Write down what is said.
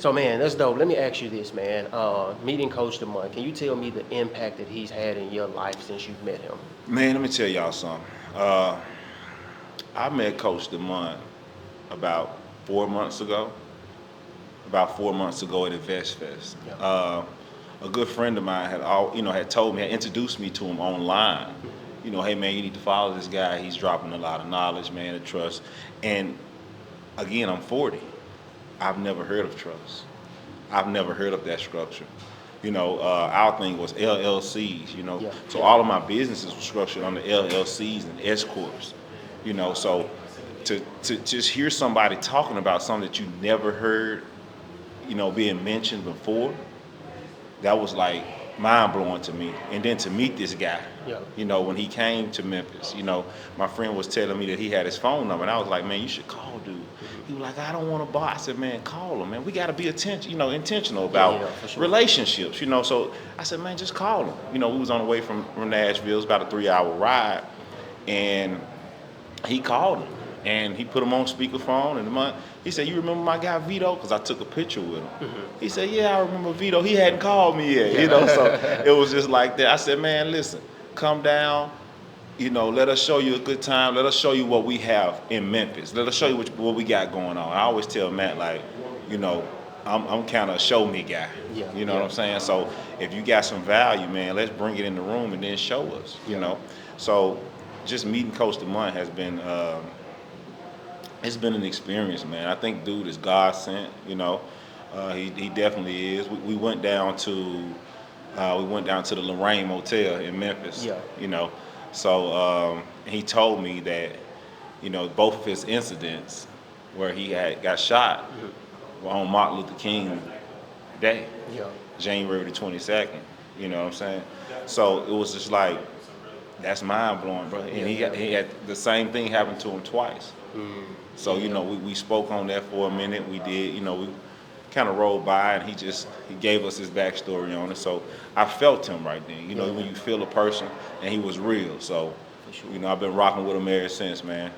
So man, that's dope. Let me ask you this, man. Meeting Coach Damont, can you tell me the impact that he's had in your life since you've met him? Man, let me tell y'all something. I met Coach Damont about 4 months ago. About 4 months ago at InvestFest. Yeah. A good friend of mine had told me, had introduced me to him online. Hey man, you need to follow this guy. He's dropping a lot of knowledge, man, and trust. And again, I'm 40. I've never heard of trust. I've never heard of that structure. Our thing was LLCs. Yeah. So all of my businesses were structured under LLCs and S corps. So to just hear somebody talking about something that you never heard, being mentioned before, that was like mind blowing to me. And then to meet this guy, Yeah. when he came to Memphis, my friend was telling me that he had his phone number, and I was like, man, you should call dude. He was like, I don't want to buy. I said, man, call him, man. We got to be intentional about for sure. relationships, So I said, man, just call him. We was on the way from Nashville. It was about a 3-hour ride, and he called him, and he put him on speakerphone, and he said, you remember my guy Vito? Because I took a picture with him. Mm-hmm. He said, yeah, I remember Vito. He hadn't called me yet, So it was just like that. I said, man, listen, come down. Let us show you a good time. Let us show you what we have in Memphis. Let us show you what we got going on. I always tell Matt, like, I'm kind of a show me guy. Yeah. What I'm saying? So if you got some value, man, let's bring it in the room and then show us, So just meeting Coach Damont has been, it's been an experience, man. I think dude is God sent, he definitely is. We went down to the Lorraine Motel in Memphis. Yeah. So he told me that, both of his incidents where he got shot were on Martin Luther King Day, Yeah. January the 22nd. You know what I'm saying? So it was just like, that's mind blowing, bro. And he had the same thing happen to him twice. So we spoke on that for a minute. We did, we kind of rolled by, and he gave us his backstory on it. So I felt him right then. When you feel a person, and he was real. So, For sure. I've been rocking with him ever since, man.